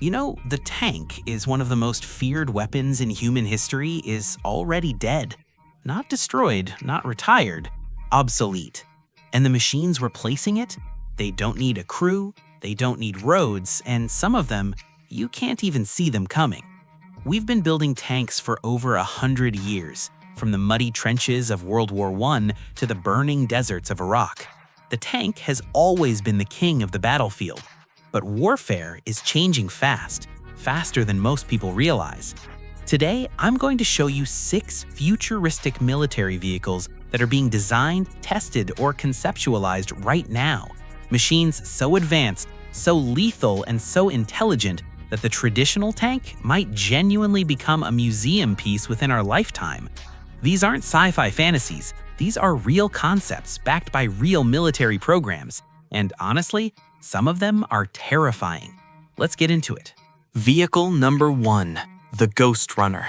You know, the tank is one of the most feared weapons in human history is already dead. Not destroyed, not retired, obsolete. And the machines replacing it, they don't need a crew, they don't need roads, and some of them, you can't even see them coming. We've been building tanks for over 100 years, from the muddy trenches of World War I to the burning deserts of Iraq. The tank has always been the king of the battlefield. But warfare is changing fast, faster than most people realize. Today, I'm going to show you 6 futuristic military vehicles that are being designed, tested, or conceptualized right now. Machines so advanced, so lethal, and so intelligent that the traditional tank might genuinely become a museum piece within our lifetime. These aren't sci-fi fantasies. These are real concepts backed by real military programs. And honestly, some of them are terrifying. Let's get into it. Vehicle number 1, the Ghost Runner.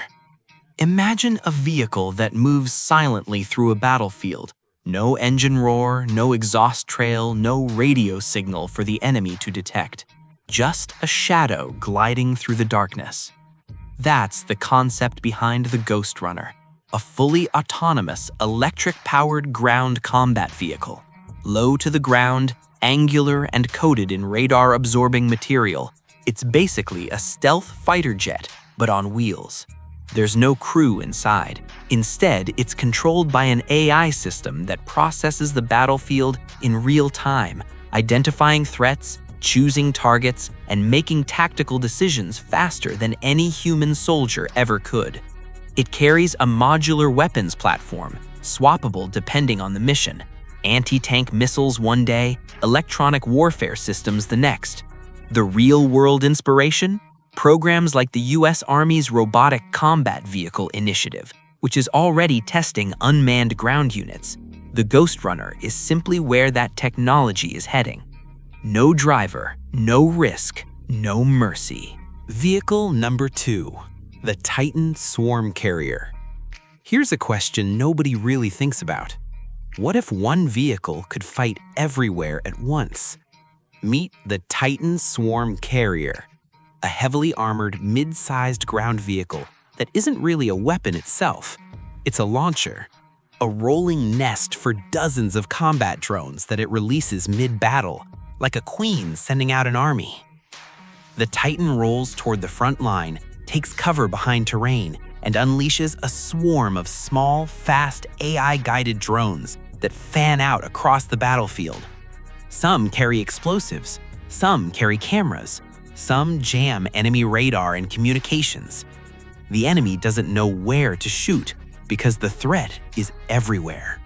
Imagine a vehicle that moves silently through a battlefield. No engine roar, no exhaust trail, no radio signal for the enemy to detect. Just a shadow gliding through the darkness. That's the concept behind the Ghost Runner, a fully autonomous, electric-powered ground combat vehicle. Low to the ground, angular and coated in radar-absorbing material, it's basically a stealth fighter jet, but on wheels. There's no crew inside. Instead, it's controlled by an AI system that processes the battlefield in real time, identifying threats, choosing targets, and making tactical decisions faster than any human soldier ever could. It carries a modular weapons platform, swappable depending on the mission. Anti-tank missiles one day, electronic warfare systems the next. The real-world inspiration? Programs like the US Army's Robotic Combat Vehicle Initiative, which is already testing unmanned ground units. The Ghost Runner is simply where that technology is heading. No driver, no risk, no mercy. Vehicle number 2, the Titan Swarm Carrier. Here's a question nobody really thinks about. What if one vehicle could fight everywhere at once? Meet the Titan Swarm Carrier, a heavily armored, mid-sized ground vehicle that isn't really a weapon itself. It's a launcher, a rolling nest for dozens of combat drones that it releases mid-battle, like a queen sending out an army. The Titan rolls toward the front line, takes cover behind terrain, and unleashes a swarm of small, fast, AI-guided drones that fan out across the battlefield. Some carry explosives, some carry cameras, some jam enemy radar and communications. The enemy doesn't know where to shoot because the threat is everywhere.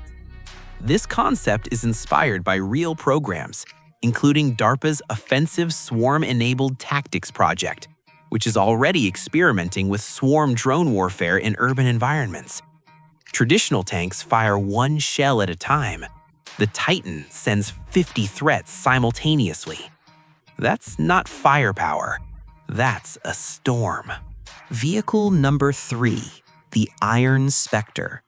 This concept is inspired by real programs, including DARPA's Offensive Swarm-Enabled Tactics project, which is already experimenting with swarm drone warfare in urban environments. Traditional tanks fire one shell at a time. The Titan sends 50 threats simultaneously. That's not firepower. That's a storm. Vehicle number 3, the Iron Spectre.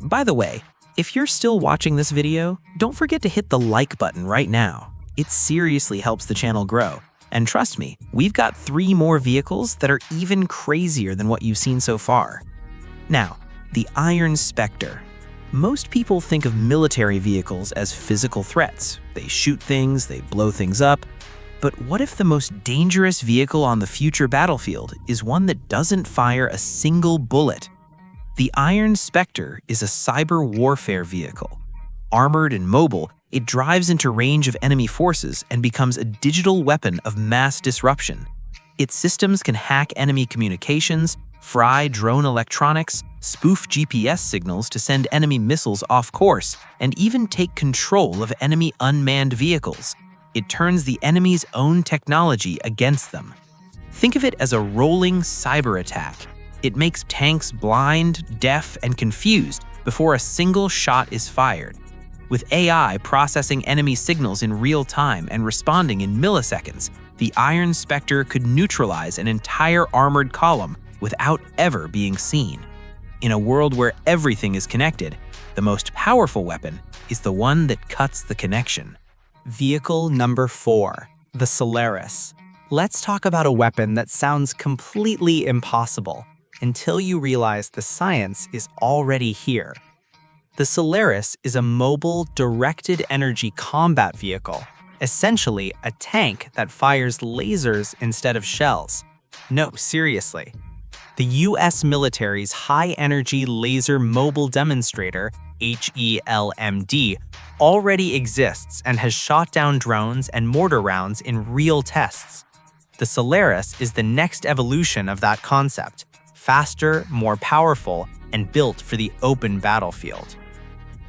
By the way, if you're still watching this video, don't forget to hit the like button right now. It seriously helps the channel grow. And trust me, we've got 3 more vehicles that are even crazier than what you've seen so far. Now, the Iron Spectre. Most people think of military vehicles as physical threats. They shoot things, they blow things up. But what if the most dangerous vehicle on the future battlefield is one that doesn't fire a single bullet? The Iron Spectre is a cyber warfare vehicle. Armored and mobile, it drives into range of enemy forces and becomes a digital weapon of mass disruption. Its systems can hack enemy communications, fry drone electronics, spoof GPS signals to send enemy missiles off course, and even take control of enemy unmanned vehicles. It turns the enemy's own technology against them. Think of it as a rolling cyber attack. It makes tanks blind, deaf, and confused before a single shot is fired. With AI processing enemy signals in real time and responding in milliseconds, the Iron Spectre could neutralize an entire armored column without ever being seen. In a world where everything is connected, the most powerful weapon is the one that cuts the connection. Vehicle number 4, the Solaris. Let's talk about a weapon that sounds completely impossible until you realize the science is already here. The Solaris is a mobile, directed energy combat vehicle, essentially a tank that fires lasers instead of shells. No, seriously. The US military's High-Energy Laser Mobile Demonstrator, HELMD, already exists and has shot down drones and mortar rounds in real tests. The Solaris is the next evolution of that concept, faster, more powerful, and built for the open battlefield.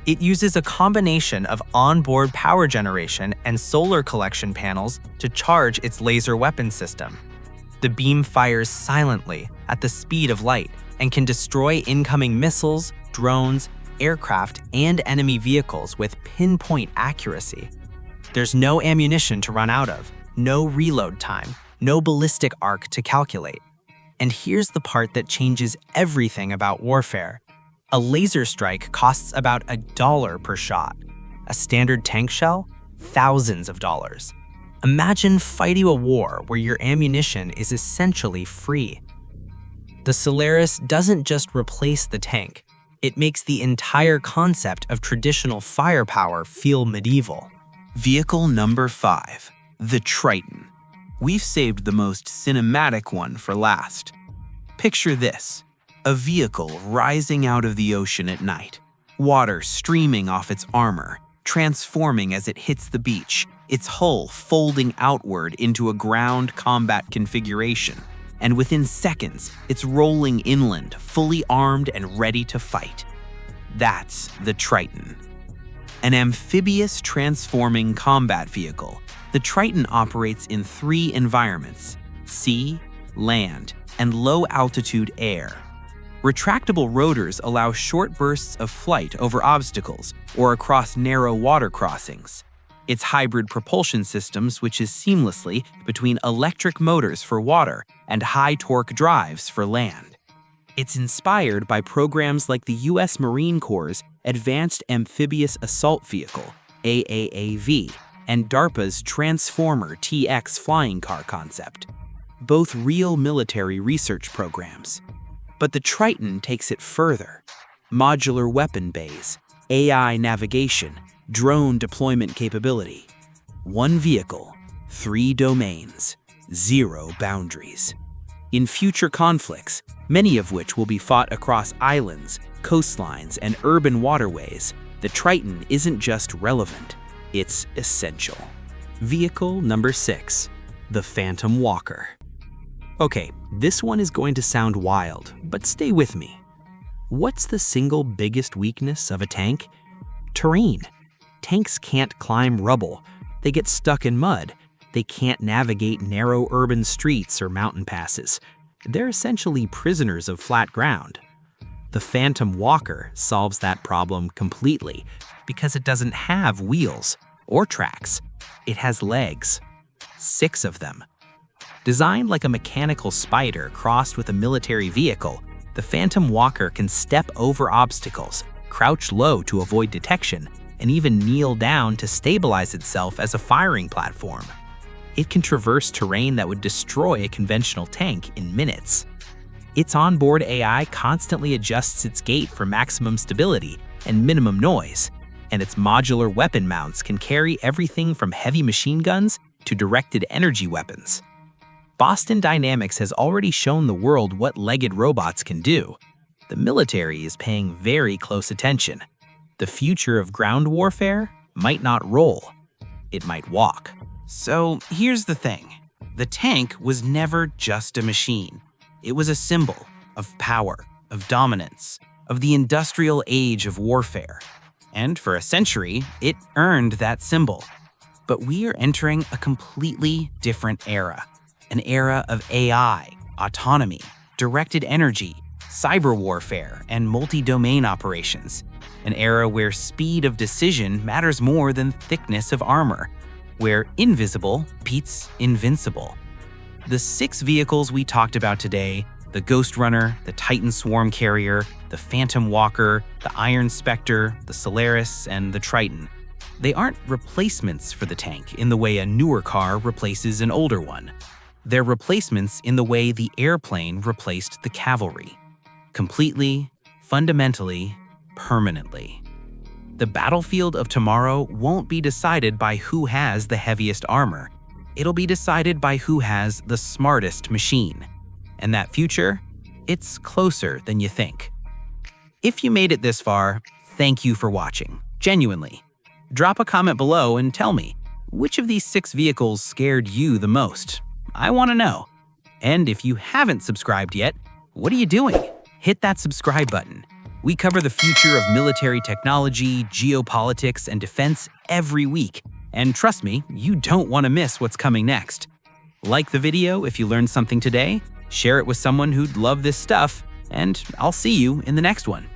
It uses a combination of onboard power generation and solar collection panels to charge its laser weapon system. The beam fires silently at the speed of light and can destroy incoming missiles, drones, aircraft, and enemy vehicles with pinpoint accuracy. There's no ammunition to run out of, no reload time, no ballistic arc to calculate. And here's the part that changes everything about warfare. A laser strike costs about $1 per shot. A standard tank shell? Thousands of dollars. Imagine fighting a war where your ammunition is essentially free. The Solaris doesn't just replace the tank, it makes the entire concept of traditional firepower feel medieval. Vehicle number 5, the Triton. We've saved the most cinematic one for last. Picture this. A vehicle rising out of the ocean at night, water streaming off its armor, transforming as it hits the beach, its hull folding outward into a ground combat configuration, and within seconds, it's rolling inland, fully armed and ready to fight. That's the Triton. An amphibious transforming combat vehicle, the Triton operates in 3 environments: sea, land, and low-altitude air. Retractable rotors allow short bursts of flight over obstacles or across narrow water crossings. Its hybrid propulsion system switches seamlessly between electric motors for water and high-torque drives for land. It's inspired by programs like the U.S. Marine Corps' Advanced Amphibious Assault Vehicle, AAAV, and DARPA's Transformer TX flying car concept, both real military research programs. But the Triton takes it further. Modular weapon bays, AI navigation, drone deployment capability. 1 vehicle, 3 domains, 0 boundaries. In future conflicts, many of which will be fought across islands, coastlines, and urban waterways, the Triton isn't just relevant, it's essential. Vehicle number 6, the Phantom Walker. Okay, this one is going to sound wild, but stay with me. What's the single biggest weakness of a tank? Terrain. Tanks can't climb rubble. They get stuck in mud. They can't navigate narrow urban streets or mountain passes. They're essentially prisoners of flat ground. The Phantom Walker solves that problem completely because it doesn't have wheels or tracks. It has legs. 6 of them. Designed like a mechanical spider crossed with a military vehicle, the Phantom Walker can step over obstacles, crouch low to avoid detection, and even kneel down to stabilize itself as a firing platform. It can traverse terrain that would destroy a conventional tank in minutes. Its onboard AI constantly adjusts its gait for maximum stability and minimum noise, and its modular weapon mounts can carry everything from heavy machine guns to directed energy weapons. Boston Dynamics has already shown the world what legged robots can do. The military is paying very close attention. The future of ground warfare might not roll, it might walk. So here's the thing. The tank was never just a machine. It was a symbol of power, of dominance, of the industrial age of warfare. And for a century, it earned that symbol. But we are entering a completely different era. An era of AI, autonomy, directed energy, cyber warfare, and multi-domain operations. An era where speed of decision matters more than thickness of armor, where invisible beats invincible. The 6 vehicles we talked about today, the Ghost Runner, the Titan Swarm Carrier, the Phantom Walker, the Iron Spectre, the Solaris, and the Triton, they aren't replacements for the tank in the way a newer car replaces an older one. They're replacements in the way the airplane replaced the cavalry. Completely, fundamentally, permanently. The battlefield of tomorrow won't be decided by who has the heaviest armor. It'll be decided by who has the smartest machine. And that future, it's closer than you think. If you made it this far, thank you for watching. Genuinely. Drop a comment below and tell me, which of these 6 vehicles scared you the most? I want to know. And if you haven't subscribed yet, what are you doing? Hit that subscribe button. We cover the future of military technology, geopolitics, and defense every week. And trust me, you don't want to miss what's coming next. Like the video if you learned something today, share it with someone who'd love this stuff, and I'll see you in the next one.